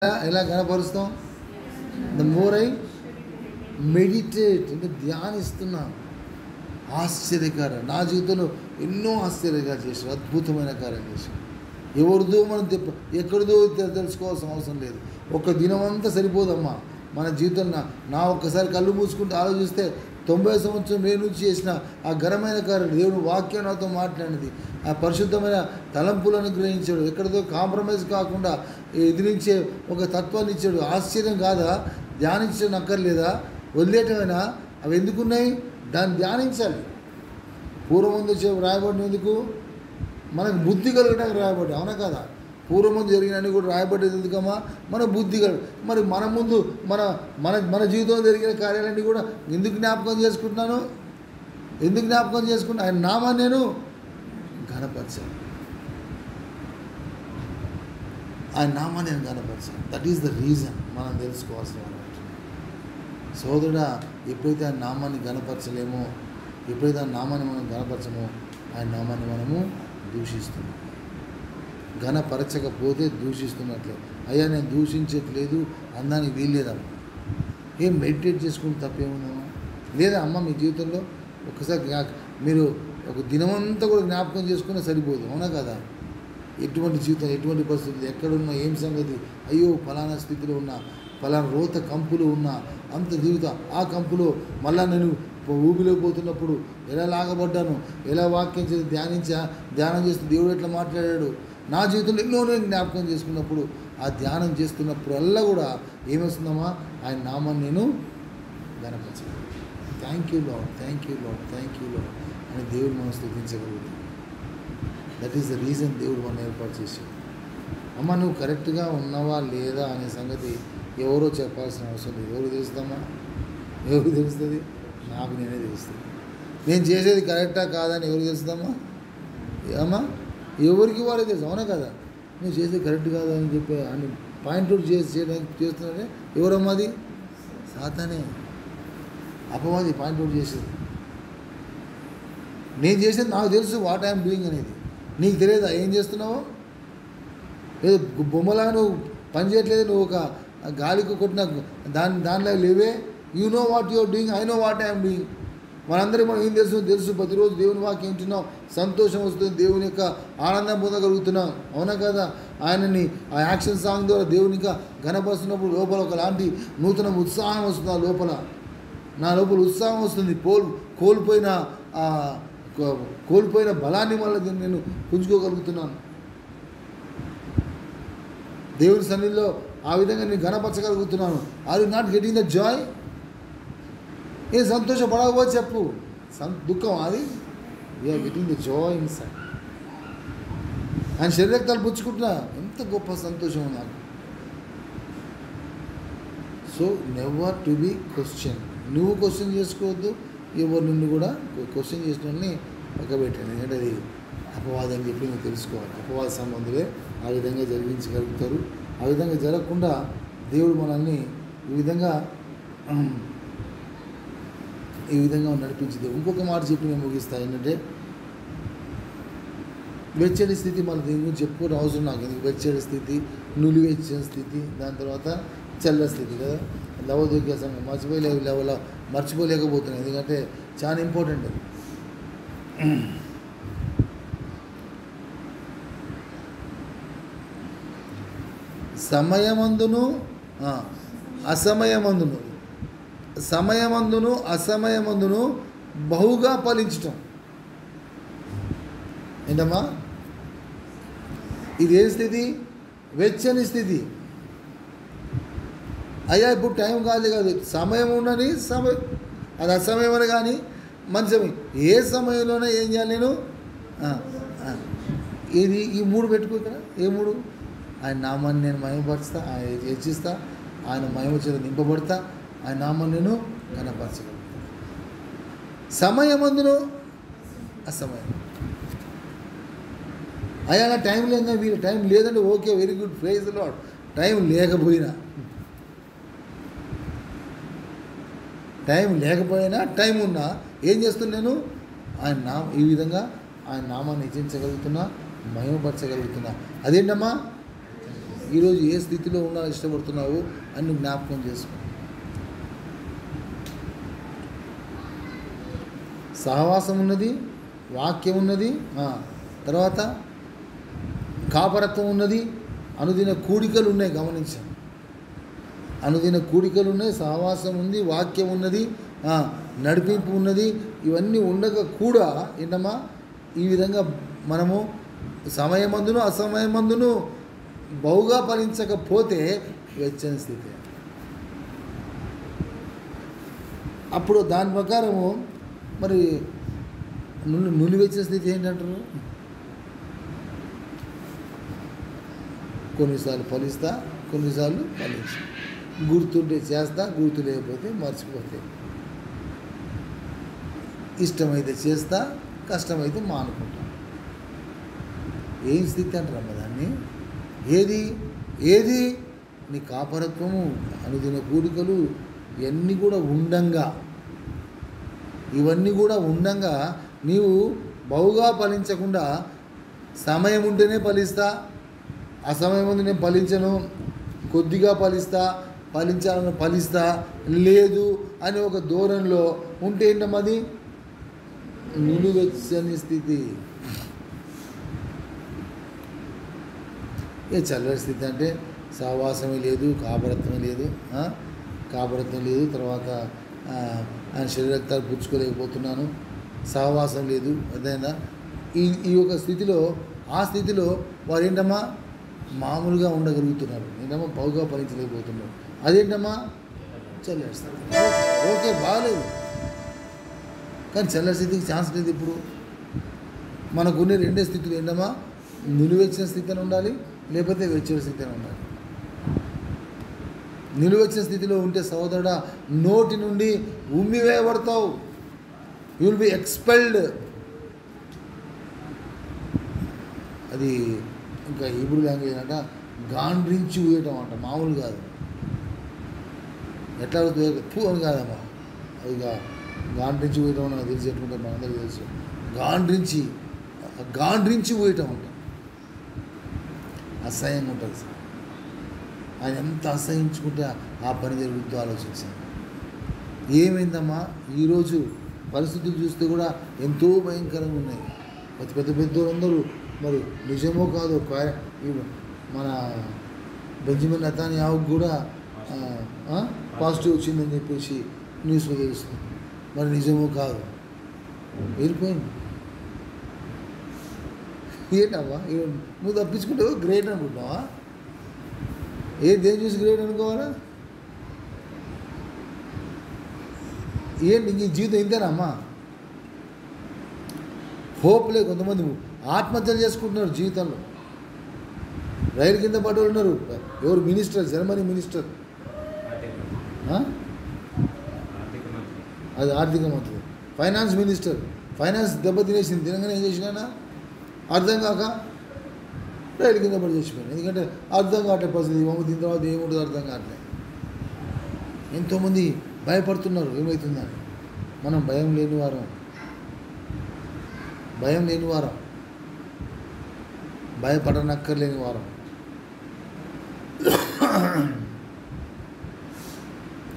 ఎలా కనపరుస్తాం? The more I meditate, అంటే ధ్యానిస్తున్నా. ఆశ్చర్యకారం, నా జీవితంలో ఎన్నో ఆశ్చర్యకాలు చేశారు, అద్భుతమైన కార్యం చేశారు. ఎవరిదో మనం ఎక్కడిదో తెలుసుకోవాల్సిన అవసరం లేదు. ఒక దినం అంతా సరిపోదమ్మా మన జీవితంలో. నా ఒక్కసారి కళ్ళు మూసుకుంటూ ఆలోచిస్తే 90 సంవత్సరం నేను నుంచి చేసిన ఆ ఘనమైన కార్యం, దేవుని వాక్యం నాతో మాట్లాడినది, ఆ పరిశుద్ధమైన తలంపులను గ్రహించాడు, ఎక్కడితో కాంప్రమైజ్ కాకుండా ఎదిరించే ఒక తత్వాన్ని ఇచ్చాడు. ఆశ్చర్యం కాదా? ధ్యానించడం అక్కర్లేదా? వదిలేటమైనా అవి ఎందుకున్నాయి? దాన్ని ధ్యానించాలి. పూర్వముందు రాయబడిన ఎందుకు? మనకు బుద్ధి కలగడానికి రాయబడ్డాయి, అవునా కదా? పూర్వముందు జరిగినవి కూడా రాయబడ్డది ఎందుకమ్మా? మన బుద్ధి మరి మన ముందు మన మన మన జీవితంలో జరిగిన కార్యాలన్నీ కూడా ఎందుకు జ్ఞాపకం చేసుకుంటున్నాను? ఎందుకు జ్ఞాపకం చేసుకుంటున్నా? ఆయన నామాన్ని నేను ఘనపరచాను, ఆయన నామాన్ని నేను ఘనపరచాను. దట్ ఈస్ ద రీజన్ మనం తెలుసుకోవాల్సిన అన్నమాట. సోదరుడా, ఎప్పుడైతే ఆయన నామాన్ని ఘనపరచలేమో, ఎప్పుడైతే ఆయన నామాన్ని మనం ఘనపరచమో, ఆయన నామాన్ని మనము దూషిస్తున్నాం. ఘనపరచకపోతే దూషిస్తున్నట్లే. అయ్యా నేను దూషించట్లేదు అందానికి వీల్లేదమ్మా. ఏం మెడిటేట్ చేసుకుంటే తప్పేముందమ్మా? లేదా అమ్మ మీ జీవితంలో ఒకసారి మీరు ఒక దినమంతా కూడా జ్ఞాపకం చేసుకున్నా సరిపోదు, అవునా కదా? ఎటువంటి జీవితం, ఎటువంటి పరిస్థితులు, ఎక్కడున్నా, ఏం సంగతి, అయ్యో ఫలానా స్థితిలో ఉన్నా, ఫలానా రోత కంపులు ఉన్నా, అంత జీవితం ఆ కంపులో మళ్ళా నేను ఊపిలో పోతున్నప్పుడు ఎలా లాగబడ్డాను, ఎలా వాక్యం చేసి ధ్యానం చేస్తూ దేవుడు ఎట్లా మాట్లాడాడు, నా జీవితంలో ఎన్నో నేను జ్ఞాపకం చేసుకున్నప్పుడు, ఆ ధ్యానం చేస్తున్నప్పుడల్లా కూడా ఏమొస్తుందమ్మా? ఆయన నామాన్ని నేను ఘనపరచాలి. Thank you lord, thank you lord, thank you lord అని దేవుడు మనం స్తుతించగలుగుతాం. దట్ ఈస్ ద రీజన్ దేవుడు మనం ఏర్పాటు చేశాడు. అమ్మ నువ్వు కరెక్ట్గా ఉన్నావా లేదా అనే సంగతి ఎవరో చెప్పాల్సిన అవసరం లేదు. ఎవరు తెలుస్తుందమ్మా? ఎవరు తెలుస్తుంది? నాకు నేనే తెలుస్తుంది. నేను చేసేది కరెక్టా కాదని ఎవరు తెలుస్తుందమ్మా? అమ్మా ఎవరికి వారే తెలుసు, అవునా కదా? నువ్వు చేసేది కరెక్ట్ కాదా అని చెప్పి అని పాయింట్అవుట్ చేయడానికి చేస్తున్నాడే ఎవరమ్మా? అది సాతానే, అపవాది పాయింట్అవుట్ చేసేది. నేను చేసేది నాకు తెలుసు, వాట్ ఐఎమ్ డూయింగ్ అనేది. నీకు తెలియదా ఏం చేస్తున్నావో? ఏదో బొమ్మలా నువ్వు పని చేయట్లేదు, నువ్వు ఒక గాలికి కొట్టిన దానిలో లేవే. You know what you are doing, I know what I'm doing. మనందరికీ మనం ఏం తెలుసు? ప్రతిరోజు దేవుని వాక్యం వింటున్నాం, సంతోషం వస్తుంది, దేవుని యొక్క ఆనందం పొందగలుగుతున్నాం, అవునా కదా? ఆయనని ఆ యాక్షన్ సాంగ్ ద్వారా దేవుని ఇంకా ఘనపరుస్తున్నప్పుడు లోపల ఒకలాంటి నూతన ఉత్సాహం వస్తుంది. నా లోపల ఉత్సాహం వస్తుంది. కోల్పోయిన బలాన్ని మళ్ళీ నేను పుంజుకోగలుగుతున్నాను. దేవుని సన్నిధిలో ఆ విధంగా నేను ఘనపరచగలుగుతున్నాను. Are you not getting the joy? ఏ సంతోషపడకపోతే చెప్పు, దుఃఖం అది. You're getting the joy inside. ఆయన శరీరక్తాలు పుచ్చుకుంటున్నా ఎంత గొప్ప సంతోషం నాకు. So never to be question. నువ్వు క్వశ్చన్ చేసుకోవద్దు, ఎవరు నిన్ను కూడా క్వశ్చన్ చేసిన వాళ్ళని పక్కబెట్టండి. ఎందుకంటే అది అపవాదం అని చెప్పి నువ్వు తెలుసుకోవాలి. అపవాద సంబంధులే ఆ విధంగా జరిగించగలుగుతారు. ఆ విధంగా జరగకుండా దేవుడు మనల్ని ఈ విధంగా నడిపించింది. ఇంకొక మాట చెప్పి నేను ముగిస్తా. ఏంటంటే వెచ్చడి స్థితి, మన దీని గురించి చెప్పుకోవడం అవసరం నాకు. ఎందుకు వెచ్చడి స్థితి, నులివెచ్చని స్థితి, దాని తర్వాత చల్ల స్థితి కదా. లవోదికీయ సంఘం మర్చిపోలేకపోతున్నాయి, ఎందుకంటే చాలా ఇంపార్టెంట్ అది. సమయమందును అసమయమందును బహుగా ఫలించటం. ఏంటమ్మా? ఇదే స్థితి, వెచ్చని స్థితి. అయ్యా ఇప్పుడు టైం కాదు, సమయం ఉండని సమయం, అది అసమయం అని కానీ మంచి సమయం. ఏ సమయంలోనే ఏం చేయాలి నేను? ఇది ఈ 3 పెట్టుకో ఇక్కడ. ఏ 3? ఆయన నామాన్ని నేను మహిమపరుస్తా, ఆయన హెచ్చిస్తా, ఆయన మహిమ చేత నింపబడతా, ఆయన నామాన్ని నేను ఘనపరచగలుగుతా. సమయమందును అసమయం. అయ్యా నా టైం లేదా? వీళ్ళు టైం లేదంటే okay, very good, praise the lord. Time లేకపోయినా టైం ఉన్నా ఏం చేస్తున్నా నేను? ఈ విధంగా ఆయన నామాన్ని హెచ్చించగలుగుతున్నా, మహిమపరచగలుగుతున్నా. అదేంటమ్మా? ఈరోజు ఏ స్థితిలో ఉండాలని ఇష్టపడుతున్నావో అని జ్ఞాపకం చేసుకో. సహవాసం ఉన్నది, వాక్యం ఉన్నది, తర్వాత కాపరత్వం ఉన్నది, అనుదిన కూడికలు ఉన్నాయి. గమనించాం, అనుదిన కూడికలు ఉన్నాయి, సహవాసం ఉంది, వాక్యం ఉన్నది, నడిపింపు ఉన్నది. ఇవన్నీ ఉండగా కూడా ఏంటమ్మా ఈ విధంగా మనము సమయమందును అసమయమందును బహుగా ఫలించకపోతే వెచ్చని స్థితి. అప్పుడు దాని ప్రకారము మరి నులివెచ్చని స్థితి ఏంటంటారు? కొన్నిసార్లు ఫలిస్తా, కొన్నిసార్లు ఫలిస్తా, గుర్తుంటే చేస్తా, గుర్తు లేకపోతే మర్చిపోతే, ఇష్టమైతే చేస్తా, కష్టమైతే మానుకుంటా. ఏం స్థితి అంటారమ్మ దాన్ని? ఏది నీ కాపరత్వము, అనుదిన కూడికలు ఇవన్నీ కూడా ఉండంగా నీవు బహుగా ఫలించకుండా సమయం ఉంటేనే ఫలిస్తా, అసమయం ముందు నేను ఫలించను, కొద్దిగా ఫలించాలని ఫలిస్తా లేదు అని ఒక ధోరణిలో ఉంటే ఏంటమ్మది? నిలువెచ్చని స్థితి. చల్లటి స్థితి అంటే సహవాసమే లేదు, కాపరత్వం లేదు, తర్వాత ఆయన శరీరక్తాలు పుచ్చుకోలేకపోతున్నాను, సహవాసం లేదు. అదైనా ఈ యొక్క స్థితిలో, ఆ స్థితిలో వారు ఏంటమ్మా మామూలుగా ఉండగలుగుతున్నారు, ఏంటమ్మా బహుగా ఫలించలేకపోతున్నారు. అదేంటమ్మా చల్లటి స్థితి. ఓకే, బాగాలేదు, కానీ చల్లటి స్థితికి ఛాన్స్ లేదు. ఇప్పుడు మనకున్న రెండే స్థితులు ఏంటమ్మా, నిలువెచ్చిన స్థితి అని ఉండాలి, లేకపోతే వెచ్చని స్థితి అని ఉండాలి. నిలువెచ్చిన స్థితిలో ఉంటే సోదరుడా నోటి నుండి ఉమ్మివేయబడతావు, యూ విల్ బి ఎక్స్పెల్డ్. అది ఇంకా హీబ్రూ లాంగ్వేజ్ అంట, గాండ్రించి ఊయటం అంట, మామూలు కాదు. ఎట్లా పూ అని కాదమ్మా, అది గాండ్రించి ఊయటం నాకు తెలిసి, ఎట్టుకుంటే మనందరికీ తెలుసు. గాండ్రించి ఊయటం అంట, అసహ్యంగా ఉంటుంది. ఆయన ఎంత అసహించుకుంటే ఆ పని జరుగుతూ ఆలోచించాను. ఏమైందమ్మా ఈరోజు పరిస్థితులు చూస్తే కూడా ఎంతో భయంకరంగా ఉన్నాయి. పెద్దోళ్ళందరూ మరి నిజమో కాదో మన బెంజమిన్ నెతన్యాహుకు కూడా పాజిటివ్ వచ్చిందని చెప్పేసి న్యూస్లో తెలుస్తుంది. మరి నిజమో కాదు వెళ్ళిపోయింది. ఏంటమ్మా నువ్వు తప్పించుకుంటావు, గ్రేట్ అనుకుంటున్నావా? దేని చూసి గ్రేట్ అనుకోవాలా? ఏంటి ఇంక జీవితం ఇంతేనమ్మా? హోప్ లేదు. కొంతమంది ఆత్మహత్యలు చేసుకుంటున్నారు జీవితంలో. రైలు కింద పడి ఉన్నారు. ఎవరు? మినిస్టర్, జర్మనీ మినిస్టర్, అది ఆర్థిక మంత్రి, ఫైనాన్స్ మినిస్టర్. ఫైనాన్స్ దెబ్బతినేసింది. తినగానే ఏం చేసినా అర్థం కాక రైలు కింద పడి చేసిపోయాను. ఎందుకంటే అర్థం కావట్లేదు పరిస్థితి. దీని తర్వాత ఏముంటుందో అర్థం కావట్లేదు. ఎంతోమంది భయపడుతున్నారు ఏమవుతుందని. మనం భయం లేని వారం, భయపడనక్కర్లేని వారం.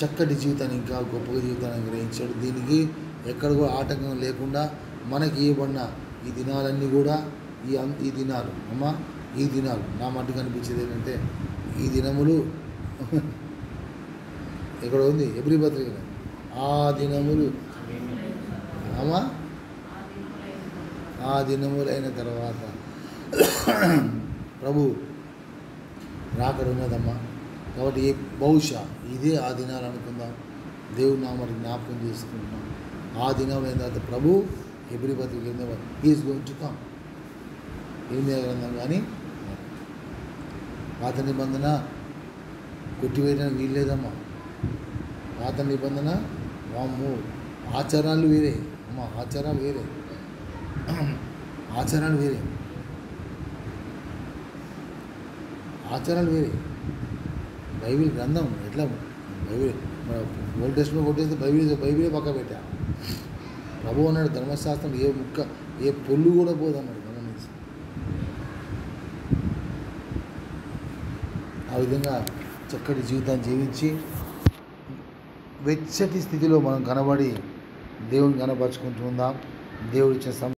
చక్కటి జీవితాన్ని, ఇంకా గొప్పగా జీవితాన్ని గ్రహించాడు. దీనికి ఎక్కడ కూడా ఆటంకం లేకుండా మనకి ఇవ్వబడిన ఈ దినాలన్నీ కూడా ఈ దినాలు అమ్మా, ఈ దినాలు నా మట్టుకు అనిపించేది ఏంటంటే ఈ దినములు ఎక్కడ ఉంది ఎబ్రీ పత్రిక, ఆ దినములు అమ్మా, ఆ దినములైన తర్వాత ప్రభు రాకడ ఉన్నదమ్మా. కాబట్టి బహుశా ఇదే ఆ దినాలు అనుకుందాం. దేవుడు నామని జ్ఞాపకం చేసుకుంటున్నాం. ఆ దినం అయిన తర్వాత ప్రభు ఎబ్రీ పత్రిక ఈజ్ గోయింగ్ టు కమ్. 8వ గ్రంథం కానీ పాత నిబంధన కొట్టివేయడానికి వీల్లేదమ్మా. పాత నిబంధన వాము ఆచారాలు వేరే అమ్మా, ఆచారాలు వేరే, ఆచారాలు వేరే, ఆచారాలు వేరే. బైబిల్ గ్రంథం ఎట్లా బైబిల్ ఓల్డ్ టెస్ట్మెంట్ కొట్టేస్తే బైబిలే పక్క పెట్టా. ప్రభు అన్నాడు ధర్మశాస్త్రం ఏ ముక్క ఏ పొల్లు కూడా పోదన్నాడు. గమనించి విధంగా చక్కటి జీవితాన్ని జీవించి వెచ్చటి స్థితిలో మనం కనబడి దేవుని కనపరుచుకుంటూ ఉందాం. దేవుడు ఇచ్చిన